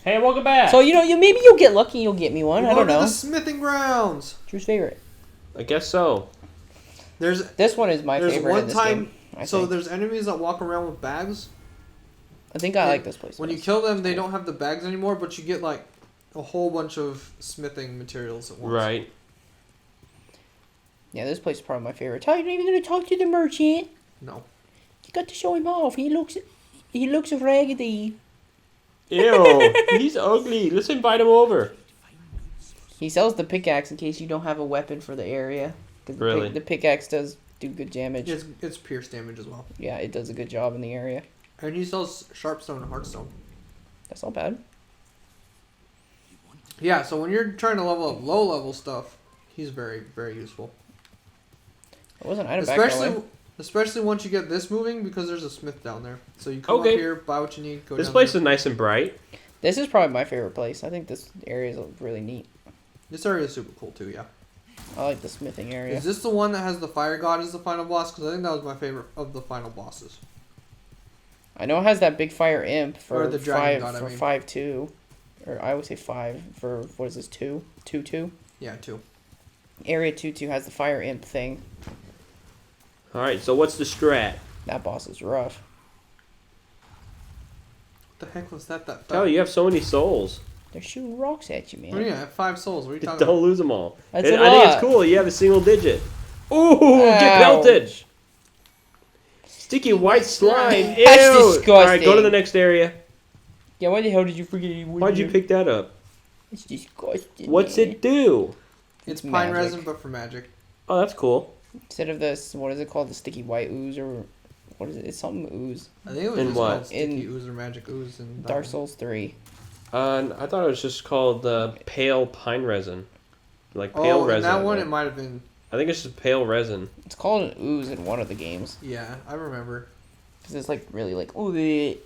Hey, welcome back. So, maybe you'll get lucky and you'll get me one. I don't know. The smithing grounds. Drew's favorite. I guess so. This one is my favorite. There's one in this time. game, So there's enemies that walk around with bags. I think I like this place. When you kill them, they don't have the bags anymore, but you get like a whole bunch of smithing materials at once. Right. Yeah, this place is probably my favorite. Tyler, you're not even gonna talk to the merchant. No. You got to show him off. He looks raggedy. Ew, he's ugly. Let's invite him over. He sells the pickaxe in case you don't have a weapon for the area. Really? The pickaxe does do good damage. It's pierce damage as well. Yeah, it does a good job in the area. And he sells sharpstone and hardstone. That's not bad. Yeah, so when you're trying to level up low level stuff, he's very, very useful. It wasn't item back that way. Especially once you get this moving, because there's a smith down there. So you come up here, buy what you need, go This down place there. is nice and bright. This is probably my favorite place. I think this area is really neat. This area is super cool too, yeah. I like the smithing area. Is this the one that has the fire god as the final boss? Because I think that was my favorite of the final bosses. I know it has that big fire imp for Or the dragon god, 5-2. Or I would say 5 for, what is this, 2? 2-2? Yeah, 2. Area 2-2 has the fire imp thing. Alright, so what's the strat? That boss is rough. What the heck was that fell? Tell you have so many souls. They're shooting rocks at you, man. What do you mean? I have 5 souls. What are you talking Don't about? lose them all. That's I a think lot. it's cool. You have a single digit. Ooh, get Ouch. pelted. Sticky white slime. Ew. That's disgusting. Alright, go to the next area. Yeah, why the hell did you forget? Why'd you pick that up? It's disgusting. What's man. it do? It's pine magic. resin, but for magic. Oh, that's cool. Instead of this, what is it called? The sticky white ooze or what is it? It's something ooze. I think it was In just what? called sticky In ooze or magic ooze. And Dark Souls 3. I thought it was just called pale pine resin. Like pale resin. that one it might have been. I think it's just pale resin. It's called an ooze in one of the games. Yeah, I remember. Because it's like really like, ooh, it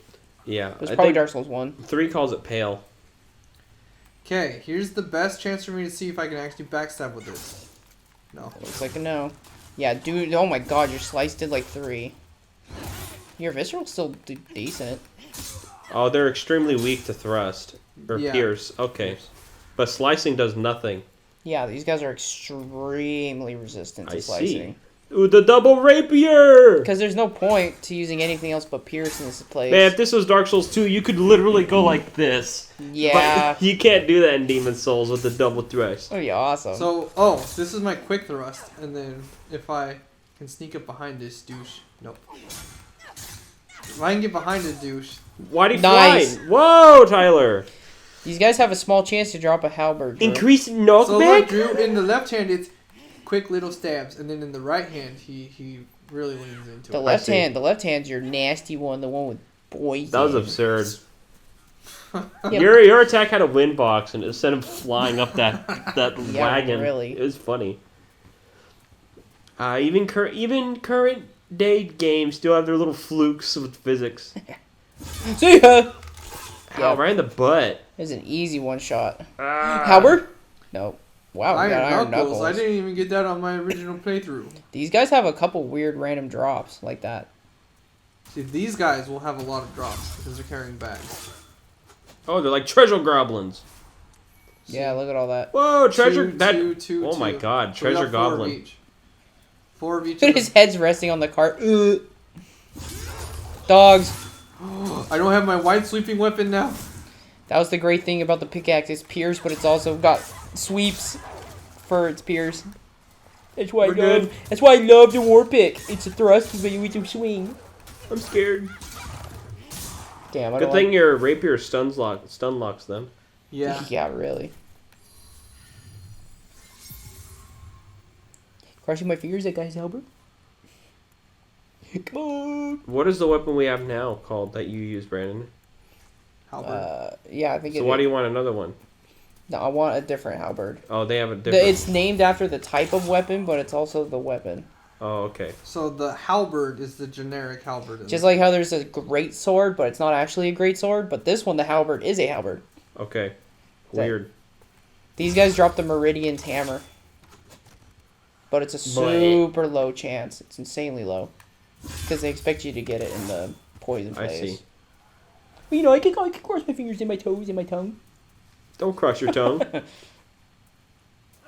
Yeah. was I probably think Dark Souls 1. 3 calls it pale. Okay, here's the best chance for me to see if I can actually backstab with this. No. It looks like a no. Yeah, dude, oh my god, your slice did like 3. Your visceral still do decent. Oh, they're extremely weak to thrust. Or pierce. Okay. But slicing does nothing. Yeah, these guys are extremely resistant to slicing. See. Ooh, the double rapier! Because there's no point to using anything else but pierce in this place. Man, if this was Dark Souls 2, you could literally go like this. Yeah. But you can't do that in Demon Souls with the double thrust. That'd be awesome. So, this is my quick thrust, and then if I can sneak up behind this douche, nope. If I can get behind this douche. Why'd he Nice. fly? Whoa, Tyler! These guys have a small chance to drop a halberd. Drew. Increase So look, knockback? Drew, in the left hand it's quick little stabs, and then in the right hand he really leans into The it. left hand's your nasty one, the one with poison. That was absurd. Yeah, Your attack had a wind box and it sent him flying up that Yeah, wagon. really. It was funny. Even current day games still have their little flukes with physics. See ya! Ow, right in the butt. It's an easy one shot. Ah. Halberd? Nope. Wow, we got Iron Knuckles. I didn't even get that on my original playthrough. These guys have a couple weird random drops like that. See, these guys will have a lot of drops because they're carrying bags. Oh, they're like treasure goblins. Yeah, look at all that. Whoa, treasure... Two, oh my god, So we treasure got goblin. 4 of each. His head's resting on the cart. Dogs. I don't have my wide sweeping weapon now. That was the great thing about the pickaxe. It's pierce, but it's also got sweeps for its pierce. That's why That's why I love the war pick. It's a thrust, but you need to swing. I'm scared. Damn, I Good don't thing your rapier stun locks them. Yeah. Yeah, really. Crushing my fingers, that guy's Albert. Come on. What is the weapon we have now called that you use, Brandon? Halberd. Yeah, I think. So why do you want another one? No, I want a different halberd. Oh, they have a different... It's named after the type of weapon, but it's also the weapon. Oh, okay. So the halberd is the generic halberd. Just like how there's a great sword, but it's not actually a great sword. But this one, the halberd, is a halberd. Okay. Weird. These guys drop the Meridian's hammer. But it's a super low chance. It's insanely low. Because they expect you to get it in the poison phase. I see. You know, I can cross my fingers and my toes and my tongue. Don't cross your tongue.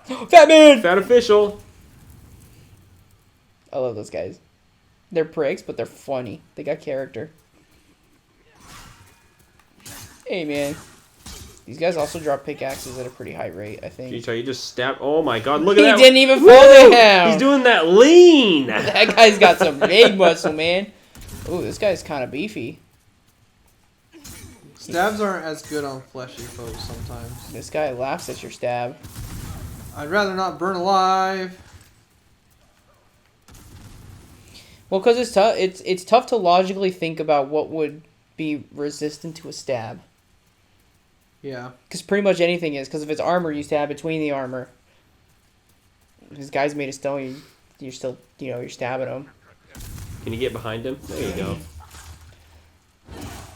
Fat man! Fat official. I love those guys. They're pricks, but they're funny. They got character. Hey, man. These guys also drop pickaxes at a pretty high rate, I think. Jeez, you just stabbed. Oh my god, look at that. He didn't even fall down. He's doing that lean. That guy's got some big muscle, man. Ooh, this guy's kind of beefy. Stabs aren't as good on fleshy foes sometimes. This guy laughs at your stab. I'd rather not burn alive. Well, because it's tough. It's tough to logically think about what would be resistant to a stab. Yeah. Because pretty much anything is. Because if it's armor, you stab between the armor. This guy's made of stone. You're still, you're stabbing him. Can you get behind him? There you go.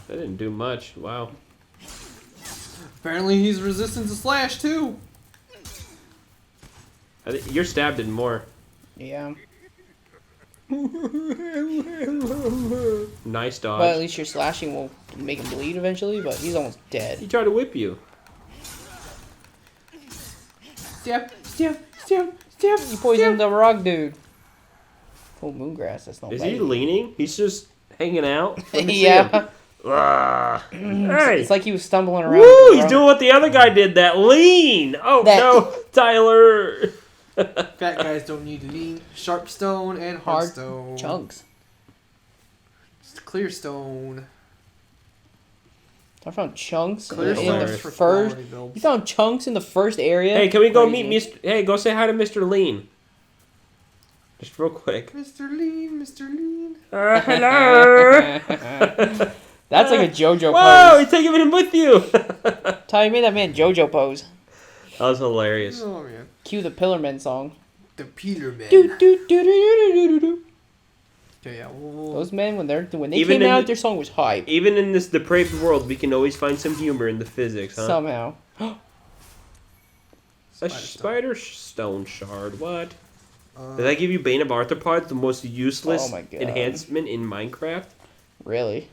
That didn't do much. Wow. Apparently he's resistant to slash too. I think your stab did more. Yeah. Nice dodge. Well, at least your slashing will make him bleed eventually, but he's almost dead. He tried to whip you. Stab. You poisoned the rock dude. Oh, moongrass, that's not Is bad. he leaning? He's just hanging out? Let me see Yeah. him. Hey. It's like he was stumbling around. Woo! He's doing what the other guy did. That lean. Oh That- no, Tyler. Fat guys don't need lean, sharp stone, and hard Hard stone. chunks. Just clear stone. I found chunks Clear in stone the is for first. quality builds. You found chunks in the first area. Hey, can we go Crazy. meet Mr. Hey, go say hi to Mr. Lean. Just real quick. Mr. Lean, Mr. Lean. Hello. That's like a JoJo Whoa! pose. He's taking him with you. Ty, you made that man JoJo pose. That was hilarious. Oh man. Cue the Pillarmen song. The Peeler Man. Do, do, do, do, do, do, do. Okay, yeah. We'll... Those men, when they Even came in out, the- their song was hype. Even in this depraved world, we can always find some humor in the physics, huh? Somehow. A spider stone shard. What? Uh, Did I give you Bane of Arthropods, the most useless Oh my God. enhancement in Minecraft? Really?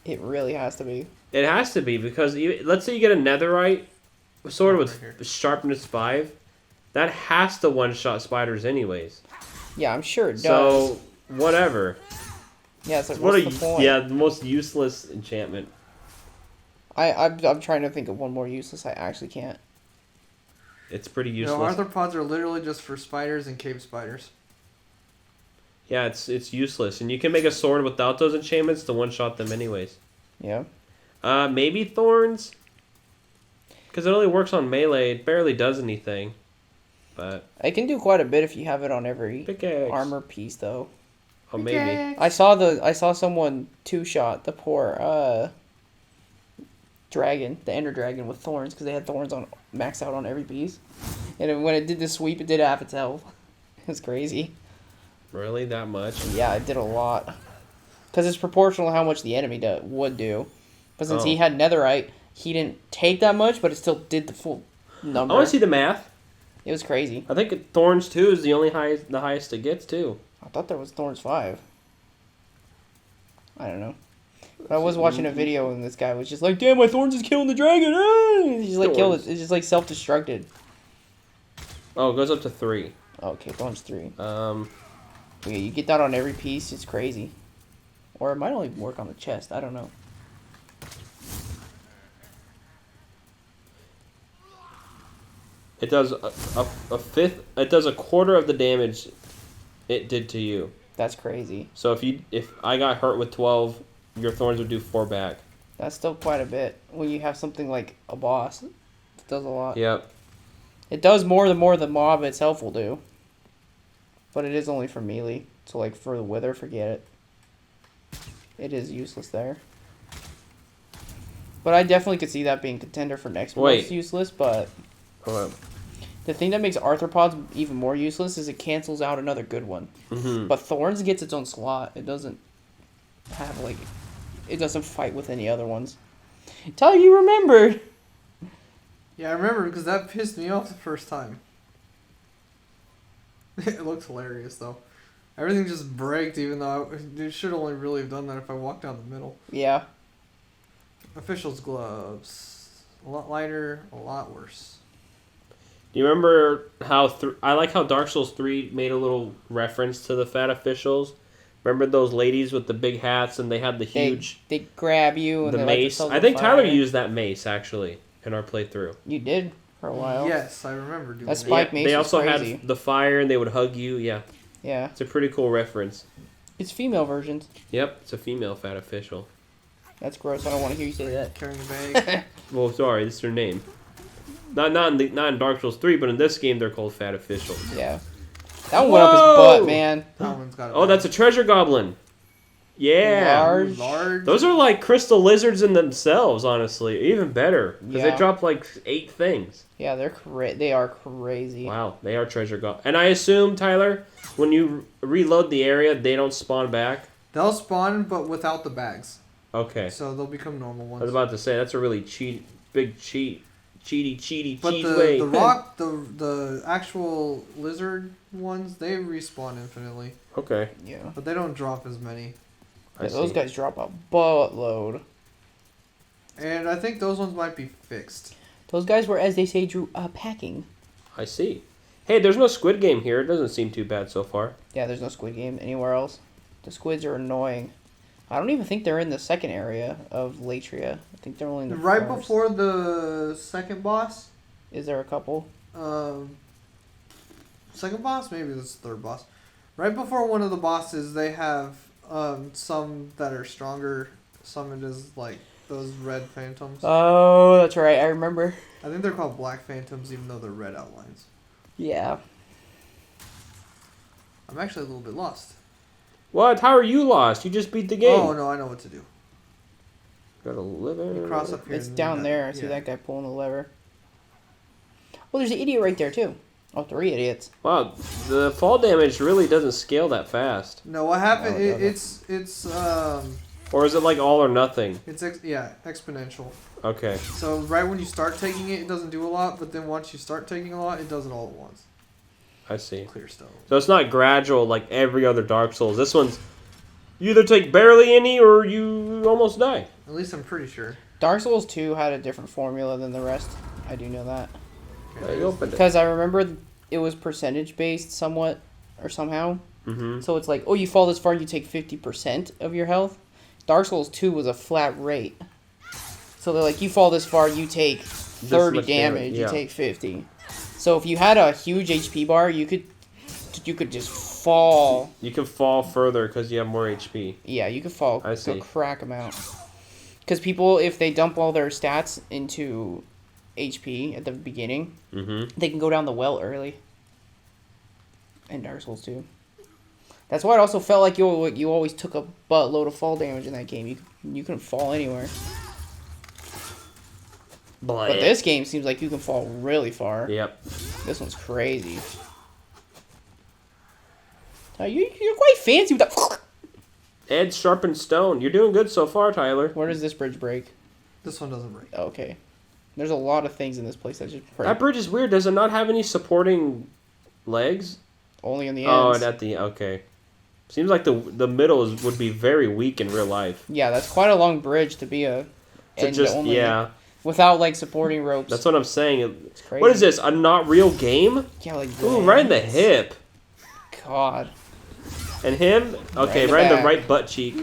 It really has to be. It has to be, because let's say you get a netherite sword Right with here. sharpness 5. That has to one-shot spiders anyways. Yeah, I'm sure it does. So, whatever. Yeah, it's like, What what's a the point? yeah, the most useless enchantment. I'm trying to think of one more useless. I actually can't. It's pretty You know, useless. arthropods are literally just for spiders and cave spiders. Yeah, it's useless, and you can make a sword without those enchantments to one-shot them anyways. Yeah. Maybe thorns, because it only works on melee. It barely does anything. But I can do quite a bit if you have it on every pickaxe. armor piece, though. Oh, maybe. I saw someone two-shot the poor dragon, the ender dragon with thorns, because they had thorns on maxed out on every piece, and when it did the sweep, it did half its health. It's crazy. Really, that much? Yeah, it did a lot, because it's proportional to how much the enemy would do. But since he had netherite, he didn't take that much, but it still did the full number. I want to see the math. It was crazy. I think thorns 2 is the highest it gets too. I thought there was thorns 5. I don't know. But I was watching a video and this guy was just like, "Damn, my thorns is killing the dragon!" Ah! He's just like killed it. It's just like self-destructed. Oh, it goes up to 3. Okay, thorns 3. Um, Yeah, you get that on every piece. It's crazy. Or it might only work on the chest. I don't know. it does a fifth. It does a quarter of the damage it did to you. That's crazy. So if I got hurt with 12, your thorns would do 4 back. That's still quite a bit. When you have something like a boss, it does a lot. Yep. It does more the mob itself will do. But it is only for melee. So like for the wither, forget it. It is useless there. But I definitely could see that being contender for next most useless, but Hold the thing that makes arthropods even more useless is it cancels out another good one. Mm-hmm. But thorns gets its own slot. It doesn't have like it doesn't fight with any other ones. Tell you remembered. Yeah, I remember because that pissed me off the first time. It looks hilarious though. Everything just braked, even though I should only really have done that if I walked down the middle. Yeah. Official's gloves. A lot lighter, a lot worse. Do you remember how... I like how Dark Souls 3 made a little reference to the fat officials. Remember those ladies with the big hats and they had the huge... They grab you and the they mace. Like I think Tyler fire. used that mace, actually, in our playthrough. You did for a while. Yes, I remember doing That's that. Spike mace They was also crazy. had the fire and they would hug you. Yeah. Yeah. It's a pretty cool reference. It's female versions. Yep, it's a female fat official. That's gross. I don't want to hear you say that. Carrying a bag. Well, sorry, this is their name. Not in Dark Souls 3, but in this game they're called fat officials. Yeah. That one went up his butt, man. That one's got a Oh, bag. that's a treasure goblin. Yeah. Large. Large. Those are like crystal lizards in themselves, honestly. Even better. Because Yeah. they drop like 8 things. Yeah, they are crazy. Wow, they are treasure goblins. And I assume, Tyler, when you reload the area, they don't spawn back? They'll spawn, but without the bags. Okay. So they'll become normal I ones. was about to say, that's a really big cheat But cheese way. the actual lizard ones, they respawn infinitely. Okay. Yeah. But they don't drop as many. Yeah, those guys drop a buttload. And I think those ones might be fixed. Those guys were, as they say, Drew, packing. I see. Hey, there's no Squid Game here. It doesn't seem too bad so far. Yeah, there's no Squid Game anywhere else. The squids are annoying. I don't even think they're in the second area of Latria. I think they're only in the Right first. before the second boss. Is there a couple? Second boss? Maybe this is the third boss. Right before one of the bosses, they have some that are stronger. Some it is like those red phantoms. Oh, that's right. I remember. I think they're called black phantoms, even though they're red outlines. Yeah. I'm actually a little bit lost. What? How are you lost? You just beat the game. Oh no, I know what to do. Gotta live it. You cross up here. It's and down you there. I see that guy pulling the lever. Well, there's an idiot right there, too. Oh, 3 idiots. Wow, the fall damage really doesn't scale that fast. No, what happened? No, it it's Or is it like all or nothing? exponential. Okay. So right when you start taking it, it doesn't do a lot, but then once you start taking a lot, it does it all at once. I see. Clear stone. So it's not gradual like every other Dark Souls. This one's you either take barely any or you almost die. At least I'm pretty sure. Dark Souls 2 had a different formula than the rest. I do know that. You opened it. Because I remember it was percentage based somewhat or somehow. Mm-hmm. So it's like, oh, you fall this far, you take 50% of your health. Dark Souls 2 was a flat rate. So they're like, you fall this far, you take 30 much damage, yeah. you take 50. So if you had a huge HP bar, you could just fall. You can fall further because you have more HP. Yeah, you could fall I a see. crack amount. Because people, if they dump all their stats into HP at the beginning, Mm-hmm. they can go down the well early. In Dark Souls 2. That's why it also felt like you always took a buttload of fall damage in that game. You couldn't fall anywhere. But this game seems like you can fall really far. Yep. This one's crazy. You're quite fancy with that. Edge sharpened stone. You're doing good so far, Tyler. Where does this bridge break? This one doesn't break. Okay. There's a lot of things in this place that just break. That bridge is weird. Does it not have any supporting legs? Only in the Oh, ends. and at the okay. Seems like the middle would be very weak in real life. Yeah, that's quite a long bridge to be a. To end just only, yeah. Without like supporting ropes. That's what I'm saying. It's crazy. What is this? A not real game? Yeah, like. Ooh, right in the hip. God. And him? Okay, Right in the right in the back. right butt cheek.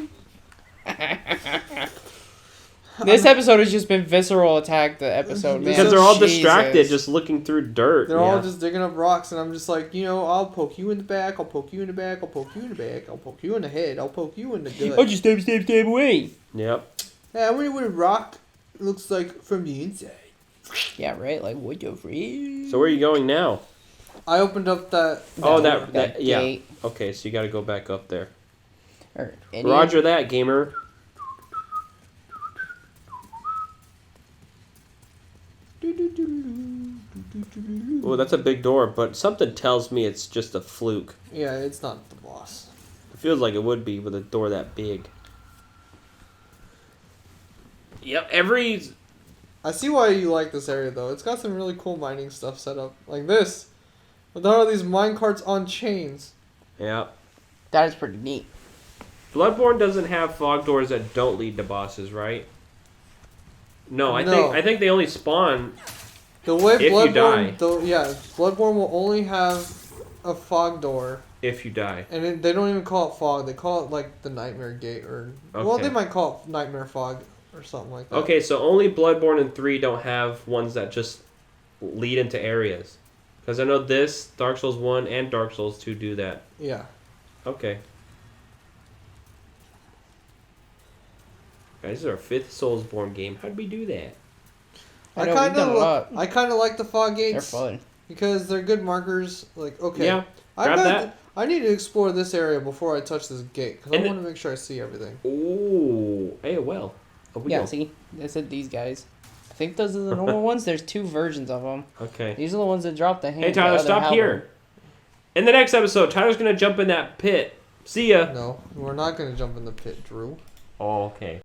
This episode has just been visceral attack the episode, man. Because they're all Jesus. distracted, just looking through dirt. They're yeah. all just digging up rocks, and I'm just like, I'll poke you in the back, I'll poke you in the back, I'll poke you in the back, I'll poke you in the head, I'll poke you in the gut. Oh, just stab away. Yep. Yeah, I wonder what a rock looks like from the inside. Yeah, right. Like what the freak? So where are you going now? I opened up that. Oh, that yeah. gate. Okay, so you got to go back up there. Or any- Roger that, gamer. Oh, that's a big door, but something tells me it's just a fluke. Yeah, it's not the boss. It feels like it would be with a door that big. Yep, I see why you like this area, though. It's got some really cool mining stuff set up. Like this. With all these mine carts on chains. Yeah. That is pretty neat. Bloodborne doesn't have fog doors that don't lead to bosses, right? No, No. I think they only spawn. The way If you Bloodborne, die. Bloodborne will only have a fog door, If you die. and they don't even call it fog. They call it like the Nightmare Gate, or well, Okay. they might call it Nightmare Fog or something like that. Okay, so only Bloodborne and 3 don't have ones that just lead into areas. Because I know this, Dark Souls 1 and Dark Souls 2 do that. Yeah. Okay. Guys, this is our 5th Soulsborne game. How'd we do that? I know, we've done a lot. I kind of like the fog They're gates fun. because they're good markers. Like, okay, Yeah, grab that. I need to explore this area before I touch this gate because I And want to make sure I see everything. Ooh, hey, well. Yeah, see? I said these guys. I think those are the normal ones. There's 2 versions of them. Okay. These are the ones that drop the hand. Hey, Tyler, stop here. In the next episode, Tyler's going to jump in that pit. See ya. No, we're not going to jump in the pit, Drew. Oh, okay.